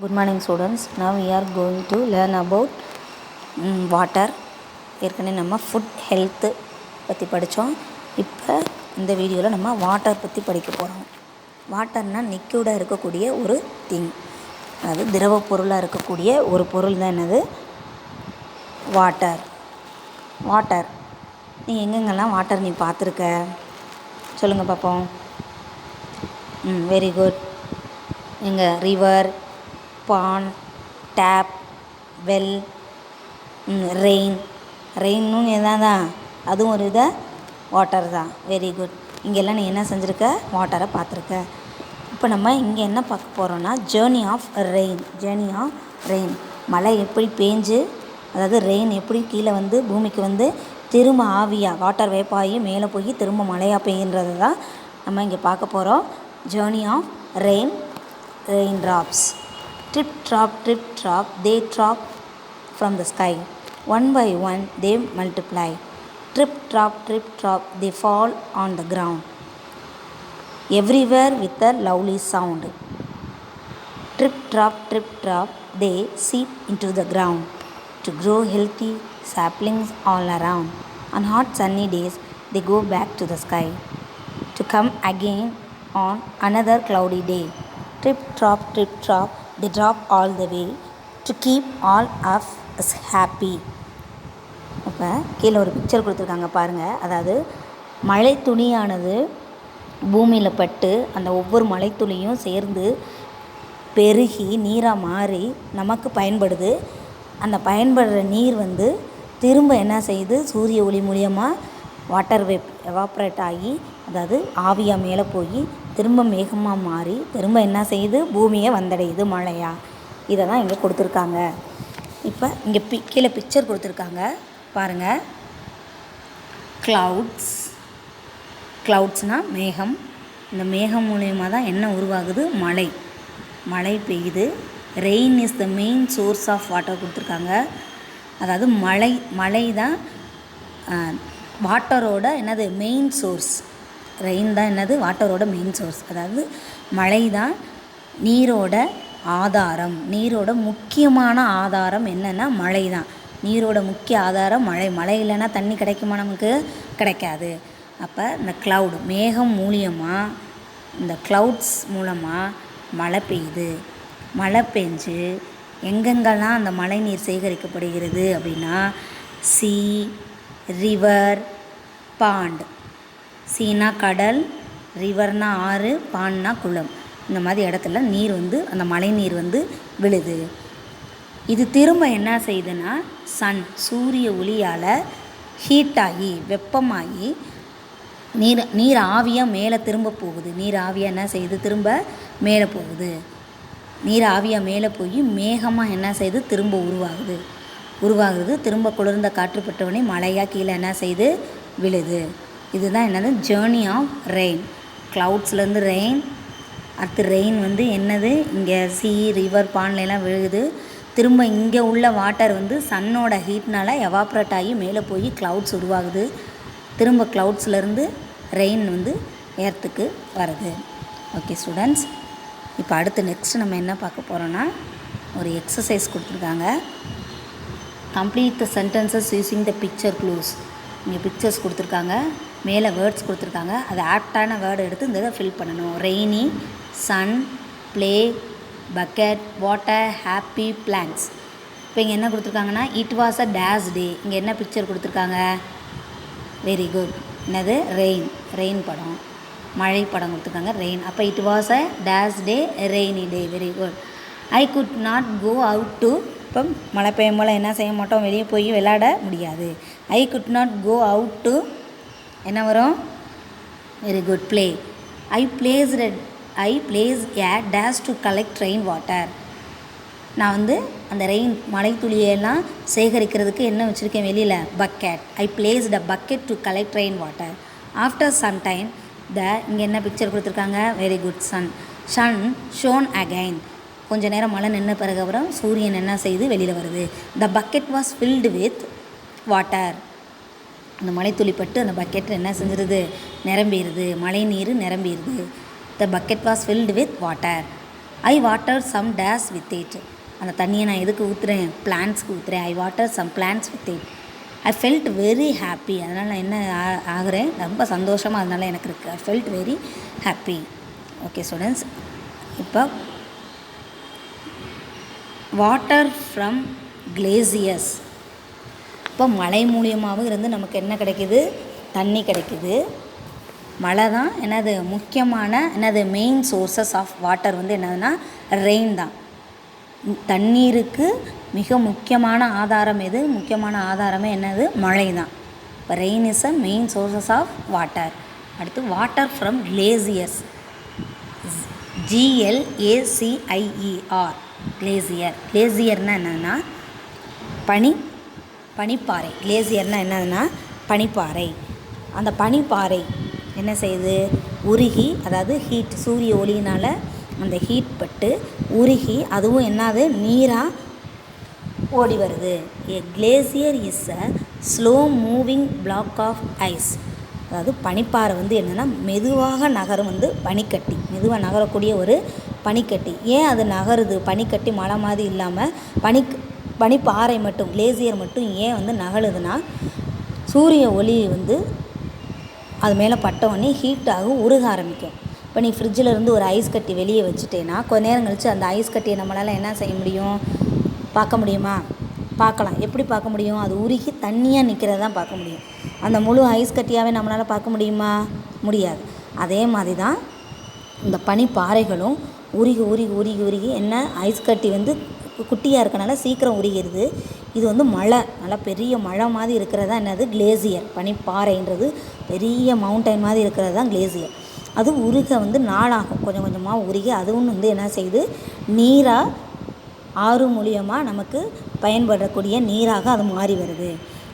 Good morning students. Now we are going to learn about water. ஏற்கனவே நம்ம food health பற்றி படித்தோம். இப்போ இந்த வீடியோவில் நம்ம வாட்டர் பற்றி படிக்க போகிறோம். வாட்டர்னால் லிக்விடாக இருக்கக்கூடிய ஒரு திங், அதாவது திரவ பொருளாக இருக்கக்கூடிய ஒரு பொருள் தான் என்னது வாட்டர். வாட்டர் நீ எங்கெங்கெல்லாம் வாட்டர் நீ பார்த்துருக்க சொல்லுங்கள் பார்ப்போம். Very good. எங்கே? ரிவர், பாண்ட், டேப், வெல், ரெயின்னு எதாவது தான், அதுவும் ஒரு வாட்டர் தான். Very good. இங்கெல்லாம் நீ என்ன செஞ்சுருக்க? வாட்டரை பார்த்துருக்க. இப்போ நம்ம இங்கே என்ன பார்க்க போகிறோன்னா ஜேர்னி ஆஃப் ரெயின். மழை எப்படி பேஞ்சு, அதாவது ரெயின் எப்படி கீழே வந்து பூமிக்கு வந்து திரும்ப ஆவியாக வாட்டர் வேப்பாகி மேலே போய் திரும்ப மழையாக பெய்யுன்றது தான் நம்ம இங்கே பார்க்க போகிறோம். Journey of rain drops. Drip drop, they drop from the sky. One by one they multiply. Drip drop, they fall on the ground. Everywhere with a lovely sound. Drip drop, they seep into the ground to grow healthy saplings all around. On hot sunny days they go back to the sky to come again on another cloudy day. Drip drop, they drop all the way to keep all of us happy. இப்போ கீழே ஒரு picture கொடுத்துருக்காங்க பாருங்கள். அதாவது மழை துளியானது பூமியில் பட்டு அந்த ஒவ்வொரு மழை துளியும் சேர்ந்து பெருகி நீராக மாறி நமக்கு பயன்படுது. அந்த பயன்படுற நீர் வந்து திரும்ப என்ன செய்யுது? சூரிய ஒளி மூலியமாக வாட்டர் எவாப்ரேட் ஆகி, அதாவது ஆவியாக மேலே போய் திரும்ப மேகமாக மாறி திரும்ப என்ன செய்யுது? பூமியை வந்தடையுது மழையாக. இதை தான் இங்கே கொடுத்துருக்காங்க. இப்போ இங்கே கீழே பிக்சர் கொடுத்துருக்காங்க பாருங்கள். க்ளவுட்ஸ்னால் மேகம். இந்த மேகம் மூலியமாக தான் என்ன உருவாகுது? மழை பெய்யுது. Rain is the main source of water கொடுத்துருக்காங்க. அதாவது மழை தான் வாட்டரோட என்னது மெயின் சோர்ஸ். ரெயின் தான் என்னது? வாட்டரோட மெயின் சோர்ஸ். அதாவது மழை தான் நீரோட ஆதாரம். நீரோட முக்கியமான ஆதாரம் என்னென்னா மழை தான். நீரோட முக்கிய ஆதாரம் மழை இல்லைன்னா தண்ணி கிடைக்குமா? நமக்கு கிடைக்காது. அப்போ இந்த க்ளவுட் மேகம் மூலியமாக, இந்த க்ளவுட்ஸ் மூலமாக மழை பெய்யுது. மழை பெஞ்சு எங்கெங்கெல்லாம் அந்த மழை நீர் சேகரிக்கப்படுகிறது அப்படின்னா சீ, ரிவர், பாண்ட். சீனா கடல், ரிவர்னா ஆறு, பாண்ட்னா குளம். இந்த மாதிரி இடத்துல நீர் வந்து அந்த மழை நீர் வந்து விழுது. இது திரும்ப என்ன செய்யுதுன்னா சூரிய ஒளியால் ஹீட்டாகி வெப்பமாகி நீர் ஆவியாக மேலே திரும்ப போகுது. நீர் ஆவியாக என்ன செய்யுது? திரும்ப மேலே போகுது. நீர் ஆவியாக மேலே போய் மேகமாக என்ன செய்யுது? திரும்ப உருவாகுது. திரும்ப குளிர்ந்த காற்று பட்டவொடனே மழையாக கீழே என்ன செய்யுது? விழுது. இதுதான் என்னது? Journey of rain. க்ளவுட்ஸ்லேருந்து ரெயின். அடுத்து ரெயின் வந்து என்னது? இங்கே சீ, ரிவர், பாண்ட்லாம் விழுகுது. திரும்ப இங்கே உள்ள வாட்டர் வந்து சன்னோட ஹீட்னால் எவாப்ரேட் ஆகி மேலே போய் க்ளவுட்ஸ் உருவாகுது. திரும்ப க்ளவுட்ஸ்லேருந்து ரெயின் வந்து ஏர்த்துக்கு வருது. ஓகே ஸ்டூடெண்ட்ஸ், இப்போ அடுத்து நெக்ஸ்ட்டு நம்ம என்ன பார்க்க போகிறோன்னா ஒரு எக்ஸசைஸ் கொடுத்துருக்காங்க. Complete the sentences using the picture clues. இங்கே பிக்சர்ஸ் கொடுத்துருக்காங்க, மேலே வேர்ட்ஸ் கொடுத்துருக்காங்க. அது ஆப்டான வேர்டு எடுத்து இந்த இதை ஃபில் பண்ணணும். Rainy, sun, play, bucket, water, happy, plans. இப்போ இங்கே என்ன கொடுத்துருக்காங்கன்னா it was a dash day. இங்கே என்ன பிக்சர் கொடுத்துருக்காங்க? Very good. என்னது? ரெயின் படம், மழை படம் கொடுத்துருக்காங்க. ரெயின். அப்போ it was a dash day, rainy day. Very good. I could not go out to. இப்போ மழை பெய்யும் போல் என்ன செய்ய மாட்டோம்? வெளியே போய் விளையாட முடியாது. I could not go out to என்ன வரும்? Very good. Play. I place a dash to collect rain water. நான் வந்து அந்த மழை துளியெல்லாம் சேகரிக்கிறதுக்கு என்ன வச்சுருக்கேன் வெளியில்? Bucket. I placed a bucket to collect rain water. After some time இங்கே என்ன பிக்சர் கொடுத்துருக்காங்க? Very good. Sun shone again. கொஞ்சம் நேரம் மழை நின்று பிறகு அப்புறம் சூரியன் என்ன செய்யுது? வெளியில் வருது. த bucket was filled with water. அந்த மழை துளிப்பட்டு அந்த பக்கெட் என்ன செஞ்சிருது? நிரம்பிடுது. மழை நீர் நிரம்பிடுது. The bucket was filled with water. I water some days with it. அந்த தண்ணியை நான் எதுக்கு ஊற்றுறேன்? பிளான்ட்ஸ்க்கு ஊற்றுறேன். I water some plants with it. I felt very happy. அதனால் நான் என்ன ஆகிறேன்? ரொம்ப சந்தோஷமாக அதனால் எனக்கு இருக்குது. I felt very happy. Okay students, இப்போ வாட்டர் ஃப்ரம் கிளேசியர்ஸ். இப்போ மழை மூலியமாகவும் இருந்து நமக்கு என்ன கிடைக்கிது? தண்ணி கிடைக்கிது. மழை தான் என்னது முக்கியமான என்னது மெயின் சோர்ஸஸ் ஆஃப் வாட்டர் வந்து என்னதுன்னா ரெயின் தான். தண்ணீருக்கு மிக முக்கியமான ஆதாரம் எது? முக்கியமான ஆதாரமே என்னது? மழை தான். இப்போ rain is a main sources of water. அடுத்து water from glaciers. GLACIER glacier. கிளேசியர்னால் என்னதுன்னா பனிப்பாறை. கிளேசியர்னால் என்னதுன்னா பனிப்பாறை. அந்த பனிப்பாறை என்ன செய்யுது? உருகி, அதாவது ஹீட், சூரிய ஒளியினால் அந்த ஹீட் பட்டு உருகி அதுவும் என்னது? நீராக ஓடி வருது. A glacier is a slow moving block of ice. அதாவது பனிப்பாறை வந்து என்னென்னா மெதுவாக நகரும் வந்து பனிக்கட்டி, மெதுவாக நகரக்கூடிய ஒரு பனிக்கட்டி. ஏன் அது நகருது? பனிக்கட்டி மழை மாதிரி இல்லாமல் பனிப்பாறை மட்டும், கிளேசியர் மட்டும் ஏன் வந்து நகருதுன்னா, சூரிய ஒளி வந்து அது மேலே பட்டவுடனே ஹீட்டாக உருக ஆரம்பிக்கும். இப்போ நீ ஃப்ரிட்ஜில் இருந்து ஒரு ஐஸ் கட்டி வெளியே வச்சுட்டேன்னா கொஞ்ச நேரம் கழித்து அந்த ஐஸ் கட்டியை நம்மளால் என்ன செய்ய முடியும்? பார்க்க முடியுமா? பார்க்கலாம். எப்படி பார்க்க முடியும்? அது உருகி தண்ணியாக நிற்கிறத தான் பார்க்க முடியும். அந்த முழு ஐஸ் கட்டியாகவே நம்மளால் பார்க்க முடியுமா? முடியாது. அதே மாதிரி தான் இந்த பனிப்பாறைகளும் உருகி உருகி உருகி உருகி என்ன ஐஸ் கட்டி வந்து குட்டியாக இருக்கனால சீக்கிரம் உருகிடுது. இது வந்து மழை, நல்லா பெரிய மழை மாதிரி இருக்கிறது தான் என்னது? கிளேசியர். பனிப்பாறைன்றது பெரிய மவுண்டைன் மாதிரி இருக்கிறது தான் கிளேசியர். அது உருக வந்து நாளாகும், கொஞ்சம் கொஞ்சமாக உருகி அதுவும் வந்து என்ன செய்யுது? நீராக, ஆறு மூலியமாக நமக்கு பயன்படக்கூடிய நீராக அது மாறி வருது.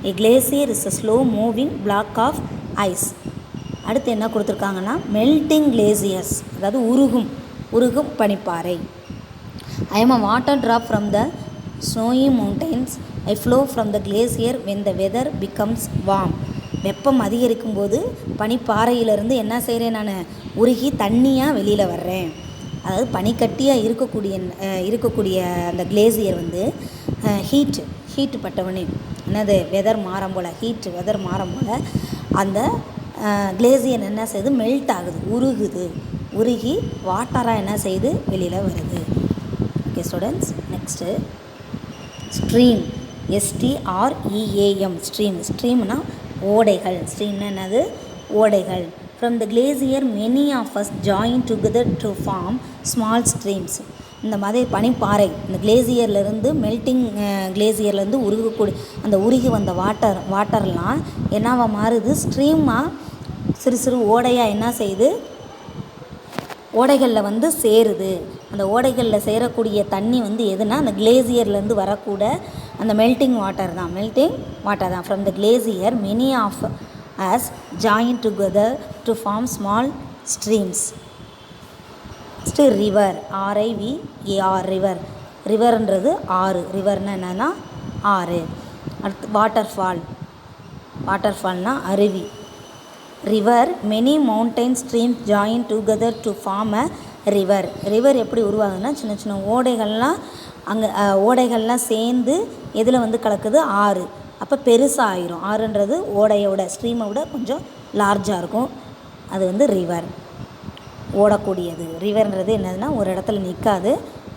A glacier is a slow moving block of ice. அடுத்து என்ன கொடுத்துருக்காங்கன்னா மெல்டிங் கிளேசியர்ஸ், அதாவது உருகும் பனிப்பாறை. I am a water drop from the snowy mountains. I flow from the glacier when the weather becomes warm. வெப்பம் அதிகரிக்கும் போது பனிப்பாறையிலிருந்து என்ன செய்கிறேன்? நான் உருகி தண்ணியாக வெளியில் வர்றேன். அதாவது பனிக்கட்டியாக இருக்கக்கூடிய அந்த கிளேசியர் வந்து ஹீட்டு பட்டவனே என்னது? வெதர் மாறும் போல், வெதர் மாறும் போல் அந்த கிளேசியர் என்ன செய்யுது? மெல்ட் ஆகுது, உருகி வாட்டராக என்ன செய்யுது? வெளியில் வருது. Okay students, next stream. STREAM ஸ்ட்ரீம்னா ஓடைகள். ஸ்ட்ரீம்னா என்னது? ஓடைகள். From the glacier many of us join together to form small streams. இந்த மாதிரி பனிப்பாறை இந்த கிளேசியர்லேருந்து மெல்ட்டிங் கிளேசியர்லேருந்து உருகக்கூடிய அந்த உருகி வந்த வாட்டர்லாம் என்னவா மாறுது? ஸ்ட்ரீமாக, சிறு சிறு ஓடையாக என்ன செய்யுது? ஓடைகளில் வந்து சேருது. அந்த ஓடைகளில் சேரக்கூடிய தண்ணி வந்து எதுனா அந்த கிளேசியர்லேருந்து வரக்கூட அந்த மெல்ட்டிங் வாட்டர் தான். From the glacier many of us join together to form small streams. Next river. RIVER ரிவர்ன்றது ஆறு. ரிவர்னால் என்னன்னா ஆறு. அடுத்து வாட்டர்ஃபால்னால் அருவி. River many mountain streams join together to form a river. River எப்படி உருவாகுதுன்னா சின்ன சின்ன ஓடைகள்லாம் சேர்ந்து எதில் வந்து கலக்குது? ஆறு. அப்போ பெருசாக ஆயிரும். ஆறுன்றது ஓடையோட ஸ்ட்ரீமை விட கொஞ்சம் லார்ஜாக இருக்கும். அது வந்து ரிவர், ஓடக்கூடியது. ரிவர்ன்றது என்னதுன்னா ஒரு இடத்துல நிற்காது,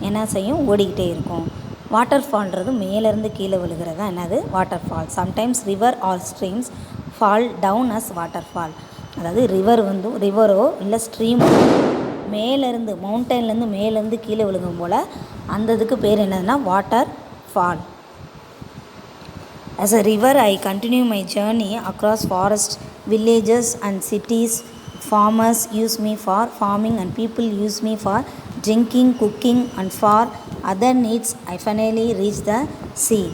என்ன செய்யும்? ஓடிக்கிட்டே இருக்கும். வாட்டர்ஃபால்ன்றது மேலேருந்து கீழே விழுகிறது தான் என்னது? Waterfall. Sometimes river or streams fall down as waterfall. அதாவது ரிவரோ இல்லை ஸ்ட்ரீமோ மேலேருந்து மவுண்டன்லேருந்து மேலேருந்து கீழே விழுகும் போல் அந்த இதுக்கு பேர் என்னதுன்னா water fall. As a river, I continue my journey across forests, villages and cities. Farmers use me for farming and people use me for drinking, cooking and for other needs. I finally reach the sea.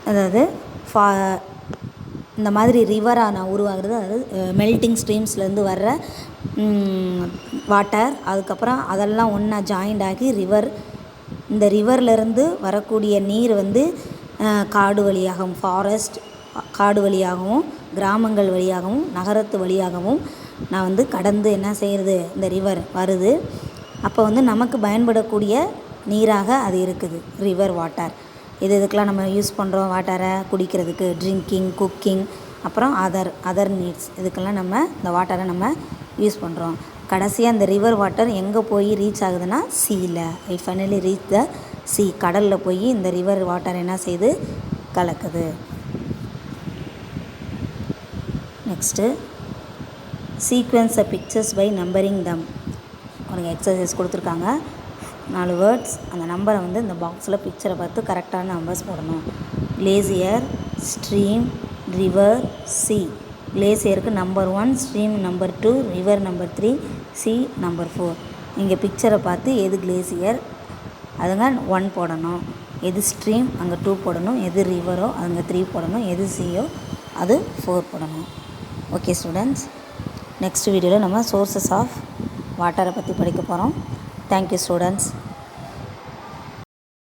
அதாவது இந்த மாதிரி ரிவராக நான் உருவாகிறது, அதாவது melting ஸ்ட்ரீம்ஸ்லேருந்து வர்ற water, அதுக்கப்புறம் அதெல்லாம் ஒன்றா ஜாயிண்ட் ஆகி ரிவர். இந்த ரிவர்லேருந்து வரக்கூடிய நீர் வந்து காடு வழியாகவும், காடு வழியாகவும், கிராமங்கள் வழியாகவும், நகரத்து வழியாகவும் நான் வந்து கடந்து என்ன செய்கிறது? இந்த ரிவர் வருது. அப்போ வந்து நமக்கு பயன்படக்கூடிய நீராக அது இருக்குது ரிவர் வாட்டர். இதுக்கெலாம் நம்ம யூஸ் பண்ணுறோம் வாட்டரை குடிக்கிறதுக்கு, ட்ரிங்கிங், குக்கிங், அப்புறம் அதர் நீட்ஸ், இதுக்கெல்லாம் நம்ம இந்த வாட்டரை நம்ம யூஸ் பண்ணுறோம். கடைசியாக இந்த ரிவர் வாட்டர் எங்கே போய் ரீச் ஆகுதுன்னா சீயில். It finally reach the sea. கடலில் போய் இந்த ரிவர் வாட்டர் என்ன செய்யுது, கலக்குது. Next sequence the pictures by numbering them. உனக்கு எக்ஸசைஸ் கொடுத்துருக்காங்க 4 வேர்ட்ஸ். அந்த நம்பரை வந்து இந்த பாக்ஸில் பிக்சரை பார்த்து கரெக்டான நம்பர்ஸ் போடணும். Glacier, stream, river, sea. கிளேசியருக்கு number 1, stream number 2, river number 3, sea number 4. இங்கே பிக்சரை பார்த்து எது கிளேசியர் அதுங்க 1 போடணும், எது ஸ்ட்ரீம் அங்கே 2 போடணும், எது ரிவரோ அங்கே 3 போடணும், எது சியோ அது 4 போடணும். ஓகே ஸ்டூடெண்ட்ஸ், நெக்ஸ்ட் வீடியோவில் நம்ம சோர்சஸ் ஆஃப் வாட்டரை பற்றி படிக்க போகிறோம். Thank you students.